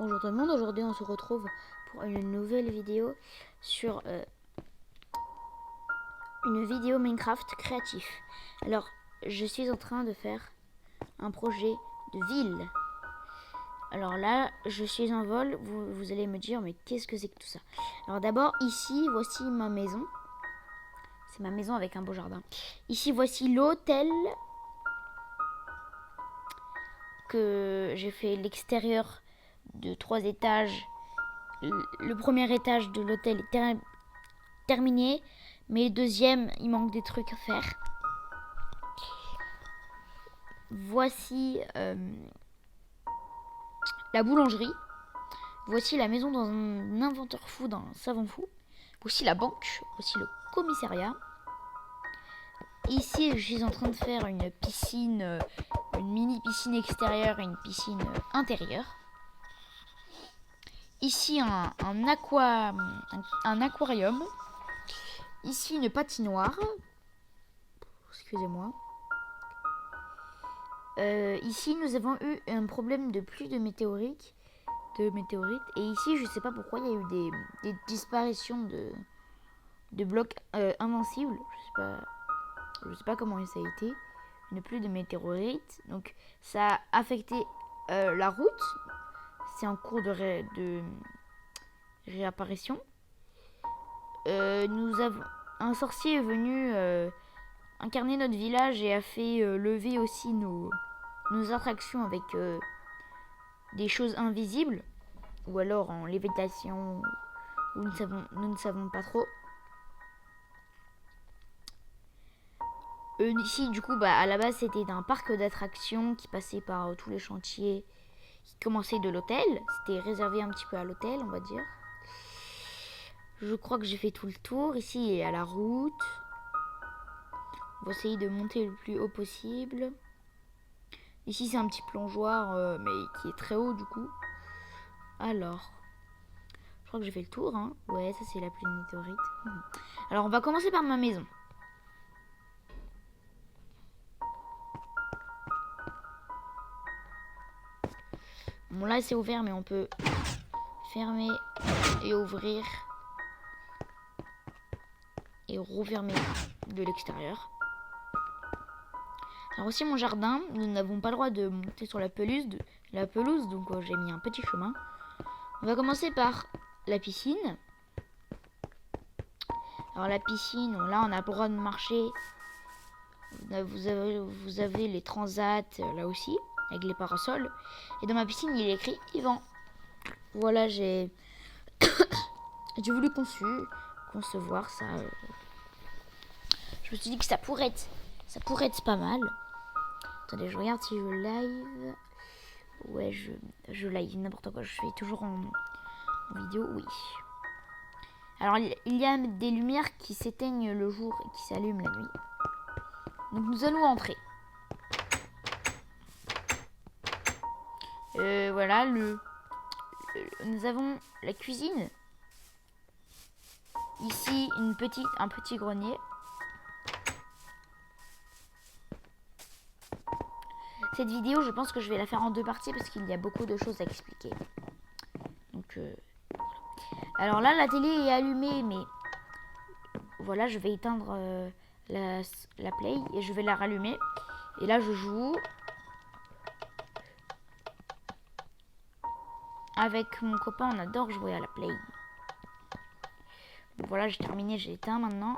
Bonjour tout le monde, aujourd'hui on se retrouve pour une nouvelle vidéo sur une vidéo Minecraft créatif. Alors je suis en train de faire un projet de ville. Alors là je suis en vol, vous allez me dire mais qu'est-ce que c'est que tout ça? Alors d'abord ici voici ma maison. C'est ma maison avec un beau jardin. Ici voici l'hôtel que j'ai fait l'extérieur de 3 étages. Le premier étage de l'hôtel est terminé, mais le deuxième, il manque des trucs à faire. Voici la boulangerie. Voici la maison dans un inventeur fou, dans un savant fou. Voici la banque. Voici le commissariat. Ici, je suis en train de faire une piscine, une mini piscine extérieure et une piscine intérieure. Ici, un aquarium. Ici, une patinoire. Excusez-moi. Ici, nous avons eu un problème de pluie de météorites. Et ici, je sais pas pourquoi, il y a eu des disparitions de blocs invincibles. Je sais pas comment ça a été. Une pluie de météorites. Donc, ça a affecté la route. C'est en cours de réapparition. Nous avons un sorcier est venu incarner notre village et a fait lever aussi nos attractions avec des choses invisibles ou alors en lévitation, nous ne savons pas trop. Ici du coup à la base c'était un parc d'attractions qui passait par tous les chantiers qui commençaient de l'hôtel. C'était réservé un petit peu à l'hôtel, on va dire. Je crois que j'ai fait tout le tour. Ici il y a la route. On va essayer de monter le plus haut possible. Ici c'est un petit plongeoir mais qui est très haut du coup. Alors, je crois que j'ai fait le tour, hein. Ouais, ça c'est la pluie de météorites. Alors on va commencer par ma maison. Bon là c'est ouvert mais on peut fermer et ouvrir et refermer de l'extérieur. Alors aussi mon jardin, nous n'avons pas le droit de monter sur la pelouse, donc j'ai mis un petit chemin. On va commencer par la piscine. Alors la piscine, là on a le droit de marcher. Vous avez les transats là aussi, avec les parasols. Et dans ma piscine il est écrit Yvan. Voilà, j'ai voulu concevoir ça. Je me suis dit que ça pourrait être pas mal. Attendez, je regarde si je live. Ouais, je live n'importe quoi. Je fais toujours en vidéo, oui. Alors, il y a des lumières qui s'éteignent le jour et qui s'allument la nuit. Donc, nous allons entrer. Voilà, nous avons la cuisine. Ici, un petit grenier. Cette vidéo, je pense que je vais la faire en 2 parties parce qu'il y a beaucoup de choses à expliquer. Donc, alors là, la télé est allumée, mais voilà, je vais éteindre la play et je vais la rallumer. Et là, je joue avec mon copain. On adore jouer à la play. Donc voilà, j'ai terminé, j'ai éteint maintenant.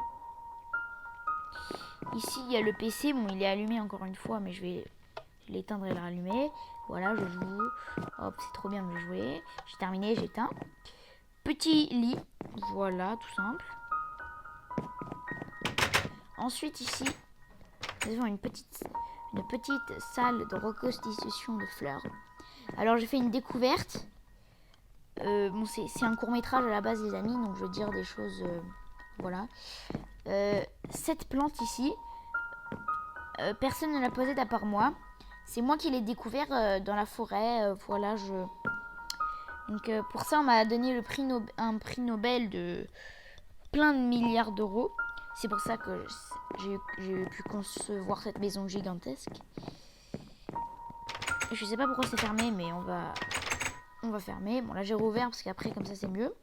Ici, il y a le PC. Bon, il est allumé encore une fois, mais je vais l'éteindre et le rallumer. Voilà, je joue. Hop, c'est trop bien de jouer. J'ai terminé, j'ai éteint. Petit lit. Voilà, tout simple. Ensuite, ici, nous avons une petite salle de reconstitution de fleurs. Alors, j'ai fait une découverte. Bon, c'est un court-métrage à la base, les amis, donc je veux dire des choses... voilà. Cette plante ici, personne ne l'a posée à part moi. C'est moi qui l'ai découvert dans la forêt. Voilà, donc pour ça, on m'a donné un prix Nobel de plein de milliards d'euros. C'est pour ça que j'ai pu concevoir cette maison gigantesque. Je sais pas pourquoi c'est fermé, mais on va on va fermer. Bon, là, j'ai rouvert parce qu'après, comme ça, c'est mieux.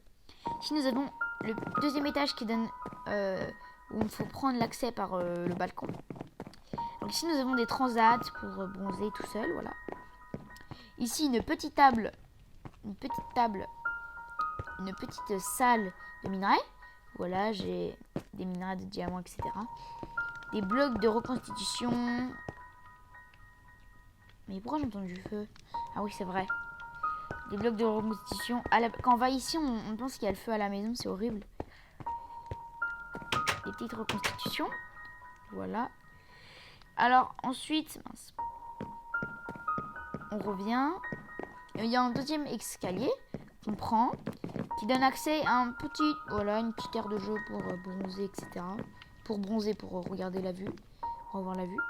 Ici, nous avons le deuxième étage qui donne... où il faut prendre l'accès par le balcon. Donc ici, nous avons des transats pour bronzer tout seul, voilà. Ici, une petite table, une petite salle de minerais. Voilà, j'ai des minerais de diamants, etc. Des blocs de reconstitution. Mais pourquoi j'entends du feu? Ah oui, c'est vrai. Des blocs de reconstitution. Quand on va ici, on pense qu'il y a le feu à la maison, c'est horrible. Des petites reconstitutions. Voilà. Alors, ensuite, mince. On revient. Il y a un deuxième escalier qu'on prend, qui donne accès à une petite aire de jeu pour bronzer, etc. Pour bronzer, pour regarder la vue, pour revoir la vue.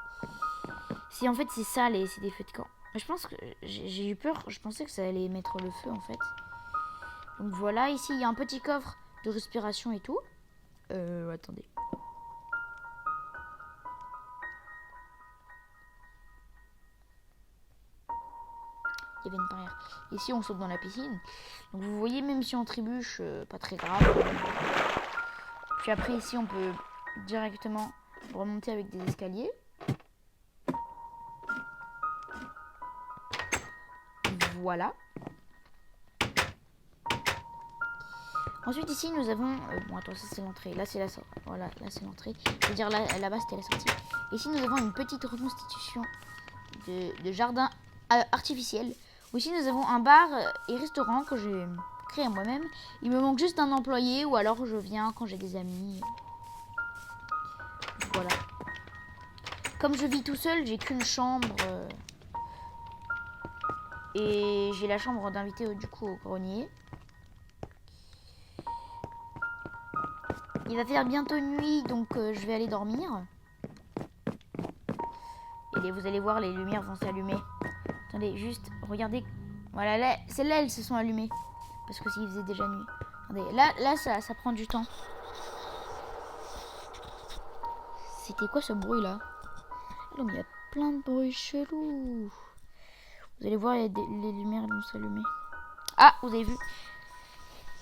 En fait, c'est ça, c'est des feux de camp. Je pense que j'ai eu peur, je pensais que ça allait mettre le feu, en fait. Donc voilà, ici, il y a un petit coffre de respiration et tout. Attendez. Il y avait une barrière. Ici, on saute dans la piscine. Donc vous voyez, même si on trébuche, pas très grave. Puis après, ici, on peut directement remonter avec des escaliers. Voilà. Ensuite, ici, nous avons... bon, attends, ça, c'est l'entrée. Là, c'est la sortie. Voilà, là, c'est l'entrée. Je veux dire, là-bas, c'était la sortie. Ici, nous avons une petite reconstitution de jardin artificiel. Ici, nous avons un bar et restaurant que j'ai créé moi-même. Il me manque juste un employé ou alors je viens quand j'ai des amis. Voilà. Comme je vis tout seul, j'ai qu'une chambre. Et j'ai la chambre d'invité du coup au grenier. Il va faire bientôt nuit, donc je vais aller dormir. Et vous allez voir, les lumières vont s'allumer. Attendez, juste, regardez. Voilà, là, celles-là, elles se sont allumées. Parce que s'il faisait déjà nuit. Attendez, là ça prend du temps. C'était quoi ce bruit-là? Oh, mais il y a plein de bruits chelous. Vous allez voir, les lumières vont s'allumer. Ah, vous avez vu?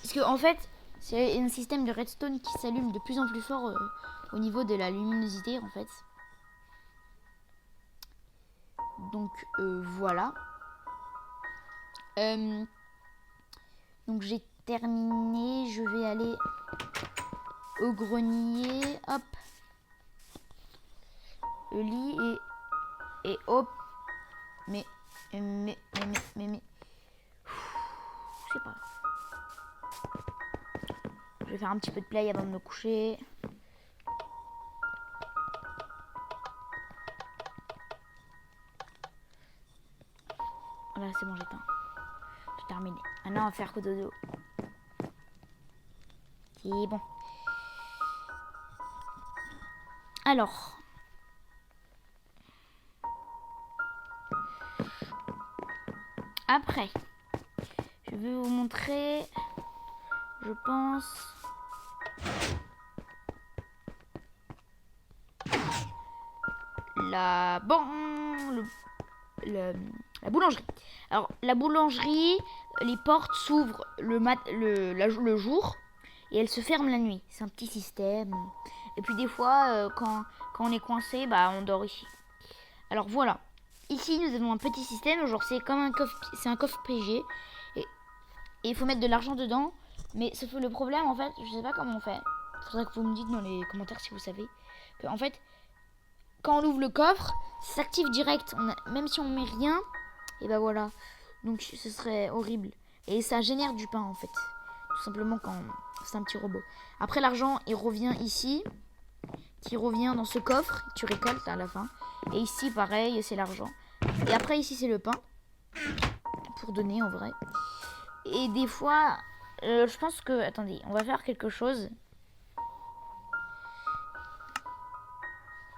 Parce que en fait, c'est un système de redstone qui s'allume de plus en plus fort au niveau de la luminosité, en fait. Donc, voilà. Donc, j'ai terminé. Je vais aller au grenier. Hop. Le lit et hop. Mais. Je sais pas. Je vais faire un petit peu de play avant de me coucher. Voilà, c'est bon, j'éteins. J'ai terminé. Maintenant, on va faire dodo. C'est bon. Alors. Après, je vais vous montrer, je pense, la boulangerie. Alors, la boulangerie, les portes s'ouvrent le jour et elles se ferment la nuit. C'est un petit système. Et puis des fois, quand on est coincé, bah, on dort ici. Alors voilà. Ici, nous avons un petit système. Genre, c'est comme un coffre PG. Et il faut mettre de l'argent dedans. Mais sauf que le problème, en fait, je sais pas comment on fait. Il faudrait que vous me dites dans les commentaires si vous savez. En fait, quand on ouvre le coffre, ça s'active direct. Même si on met rien, et ben voilà. Donc, ce serait horrible. Et ça génère du pain, en fait. Tout simplement quand c'est un petit robot. Après, l'argent, il revient ici. Qui revient dans ce coffre. Tu récoltes à la fin. Et ici, pareil, c'est l'argent. Et après, ici, c'est le pain. Pour donner, en vrai. Et des fois, je pense que... Attendez, on va faire quelque chose.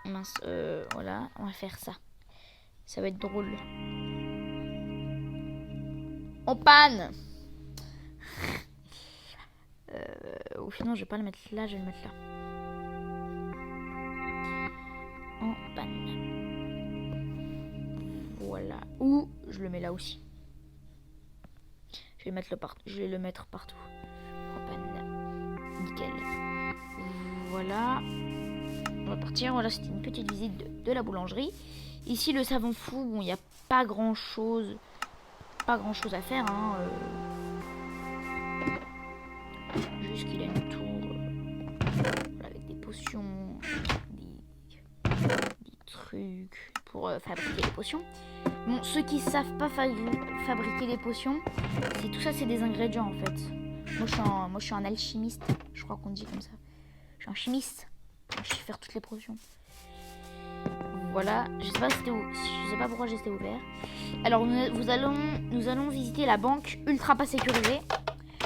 Mince, voilà, on va faire ça. Ça va être drôle. On panne. Ou sinon, je vais pas le mettre là, je vais le mettre là. En panne. Voilà. Ou je le mets là aussi. Je vais le mettre partout. Propane. Nickel. Voilà. On va partir. Voilà, c'était une petite visite de la boulangerie. Ici, le savon fou. Bon, il n'y a pas grand chose. Pas grand chose à faire. Hein. Juste qu'il a une tour. Voilà, avec des potions. Des trucs pour fabriquer les potions. Bon, ceux qui savent pas fabriquer les potions, c'est tout ça, c'est des ingrédients en fait. Moi, je suis un alchimiste. Je crois qu'on dit comme ça. Je suis un chimiste. Je sais faire toutes les potions. Voilà. Je sais pas pourquoi j'étais ouvert. Alors, nous allons visiter la banque ultra pas sécurisée.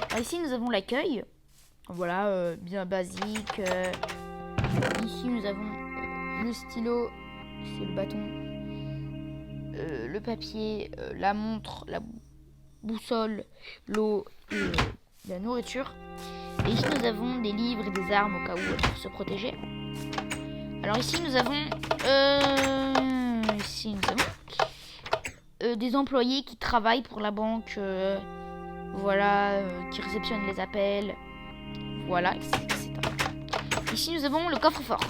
Alors, ici, nous avons l'accueil. Voilà, bien basique. Ici, nous avons le stylo, c'est le bâton, le papier, la montre, la boussole, l'eau, la nourriture. Et ici, nous avons des livres et des armes au cas où pour se protéger. Alors ici, nous avons des employés qui travaillent pour la banque, voilà, qui réceptionnent les appels, voilà, etc. Ici, nous avons le coffre-fort,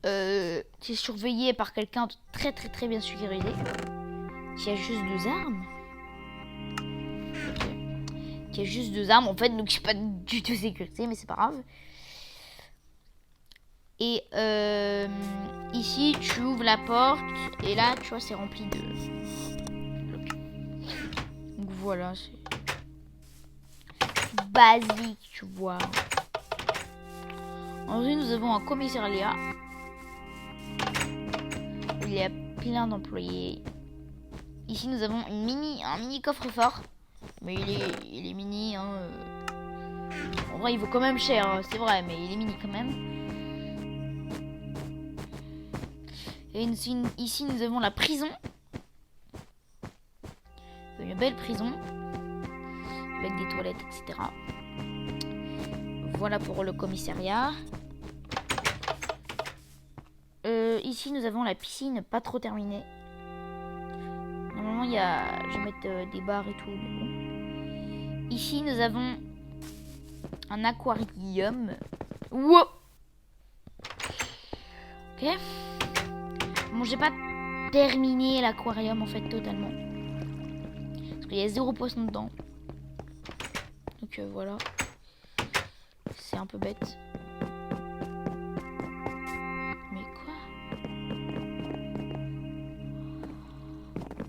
qui est surveillé par quelqu'un de très très très bien sécurisé, qui a juste 2 armes. Okay. Qui a juste 2 armes, en fait, donc je suis pas du tout sécurisé, mais c'est pas grave. Et ici, tu ouvres la porte et là, tu vois, c'est rempli de... Donc voilà, c'est basique, tu vois. Ensuite, nous avons un commissariat. Il y a plein d'employés. Ici, nous avons un mini coffre-fort. Mais il est mini. Hein. En vrai, il vaut quand même cher, hein, c'est vrai, mais il est mini quand même. Et ici, nous avons la prison. Une belle prison. Avec des toilettes, etc. Voilà pour le commissariat. Ici, nous avons la piscine pas trop terminée. Normalement, je vais mettre des barres et tout. Mais bon. Ici, nous avons un aquarium. Wow. Ok. Bon, j'ai pas terminé l'aquarium en fait totalement. Parce qu'il y a 0 poisson dedans. Donc voilà. C'est un peu bête. Mais quoi?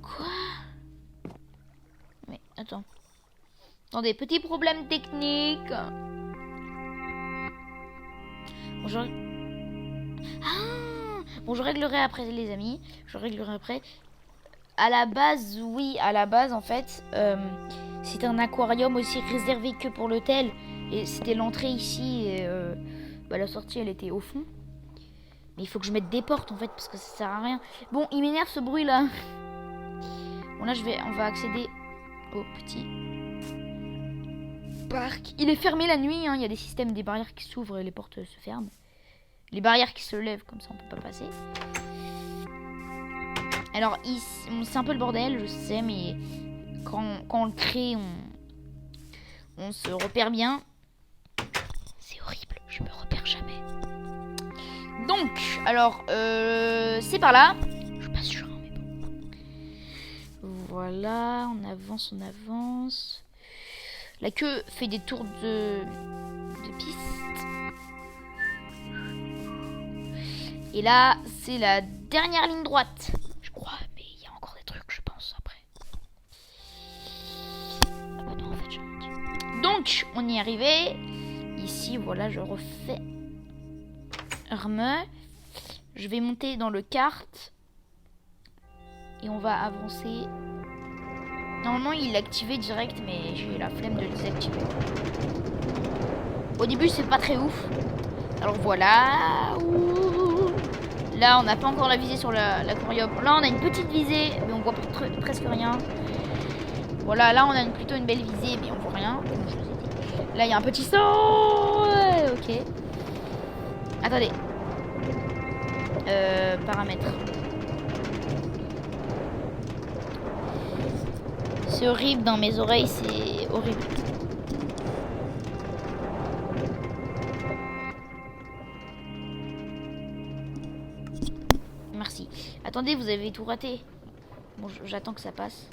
Quoi? Mais attends. Attendez, petit problème technique. Bon, bon, je réglerai après les amis. Je réglerai après. À la base, oui, à la base en fait, c'est un aquarium aussi réservé que pour l'hôtel. Et c'était l'entrée ici et la sortie elle était au fond. Mais il faut que je mette des portes en fait parce que ça sert à rien. Bon, il m'énerve ce bruit là. Bon là on va accéder au petit parc. Il est fermé la nuit, hein. Il y a des systèmes, des barrières qui s'ouvrent et les portes se ferment. Les barrières qui se lèvent comme ça on peut pas passer. Alors ici, c'est un peu le bordel, je sais, mais quand on le crée, on se repère bien. C'est horrible, je me repère jamais. Donc, alors, c'est par là. Je suis pas sûre, hein, mais bon. Voilà, on avance, on avance. La queue fait des tours de piste. Et là, c'est la dernière ligne droite. Je crois, mais il y a encore des trucs, je pense, après. Ah bah non, en fait, j'ai menti. Donc, on y est arrivé. Ici, voilà, je refais arme. Je vais monter dans le kart. Et on va avancer. Normalement, il est activé direct, mais j'ai la flemme de le désactiver. Au début, c'est pas très ouf. Alors voilà. Ouh. Là, on n'a pas encore la visée sur l'aquarium. Là, on a une petite visée, mais on voit presque rien. Voilà, là, on a plutôt une belle visée, mais on voit rien. Comme je vous ai dit. Là, il y a un petit saut. Ok. Attendez. Paramètres. C'est horrible dans mes oreilles, c'est horrible. Merci. Attendez, vous avez tout raté. Bon, j'attends que ça passe.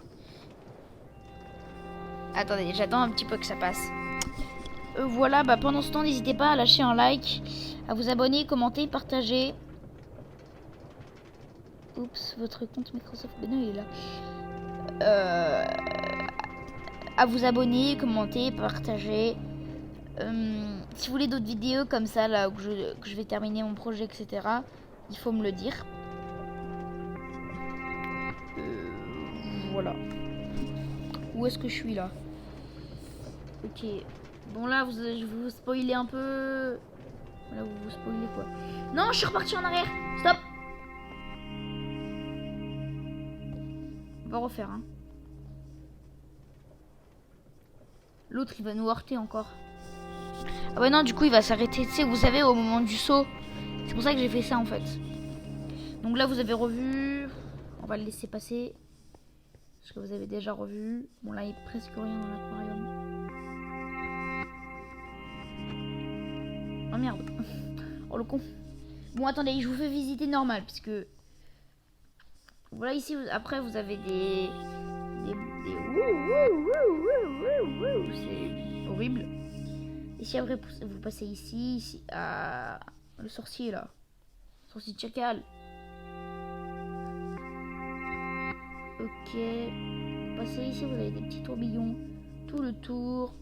Attendez, j'attends un petit peu que ça passe. Voilà, bah pendant ce temps, n'hésitez pas à lâcher un like, à vous abonner, commenter, partager. Oups, votre compte Microsoft Beno il est là. À vous abonner, commenter, partager. Si vous voulez d'autres vidéos comme ça, là, que je vais terminer mon projet, etc., il faut me le dire. Voilà. Où est-ce que je suis là? Ok. Bon là, je vais vous spoiler un peu. Voilà, vous spoilez quoi. Non, je suis reparti en arrière. Stop. On va refaire, hein. L'autre, il va nous heurter encore. Ah ouais, non, du coup, il va s'arrêter. Tu sais, vous savez, au moment du saut. C'est pour ça que j'ai fait ça, en fait. Donc là, vous avez revu. On va le laisser passer. Parce que vous avez déjà revu. Bon, là, il n'y a presque rien dans l'aquarium. Oh merde. Oh le con. Bon, attendez, je vous fais visiter normal. Puisque. Voilà, ici, après, vous avez des... C'est horrible. Ici, après, vous passez ici, à le sorcier là. Sorcier de chacal. Ok. Passez ici, vous avez des petits tourbillons. Tout le tour.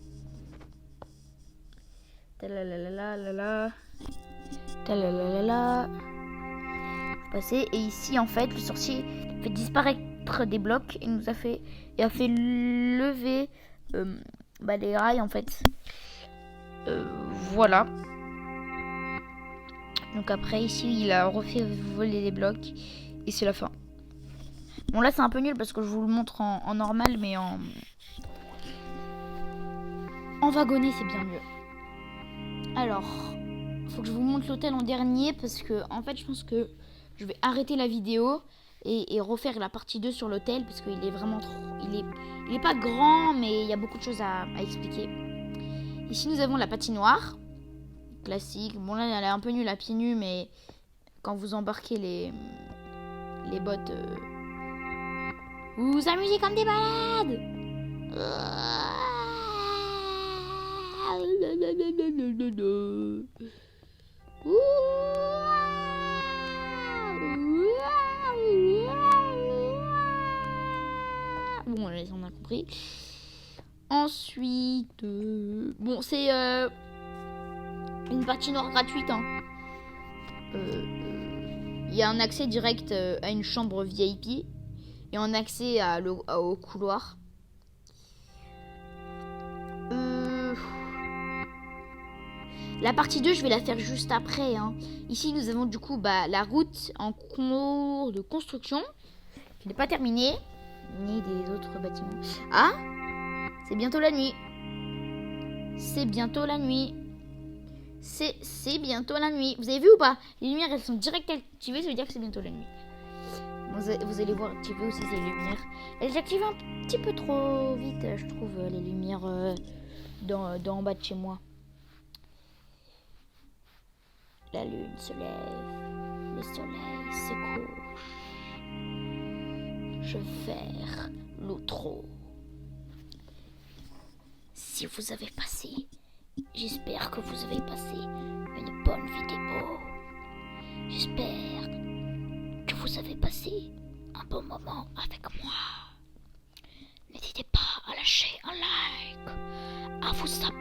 Talalalala. Talalalala. Passez. Et ici, en fait, le sorcier fait disparaître des blocs et nous a fait lever les rails en fait. Voilà. Donc après ici il a refait voler les blocs et c'est la fin. Bon là c'est un peu nul parce que je vous le montre en normal, mais en wagonné c'est bien mieux. Alors faut que je vous montre l'hôtel en dernier parce que en fait je pense que je vais arrêter la vidéo et refaire la partie 2 sur l'hôtel parce qu'il est vraiment trop... Il est pas grand, mais il y a beaucoup de choses à expliquer. Ici, nous avons la patinoire. Classique. Bon, là, elle est un peu nulle à pieds nus, mais quand vous embarquez les bottes, vous vous amusez comme des malades. Bon, on a compris. Ensuite, bon, c'est une patinoire gratuite. Hein. Y a un accès direct à une chambre VIP et un accès au couloir. La partie 2, je vais la faire juste après. Hein. Ici, nous avons du coup la route en cours de construction qui n'est pas terminée, ni des autres bâtiments. Ah, c'est bientôt la nuit. C'est bientôt la nuit. C'est bientôt la nuit. Vous avez vu ou pas? Les lumières, elles sont direct activées, ça veut dire que c'est bientôt la nuit. Vous allez voir activer aussi ces lumières. Elles activent un petit peu trop vite, je trouve, les lumières en bas de chez moi. La lune se lève, le soleil se couche. Je vais faire l'outro. Si vous avez passé, j'espère que vous avez passé une bonne vidéo. J'espère que vous avez passé un bon moment avec moi. N'hésitez pas à lâcher un like, à vous abonner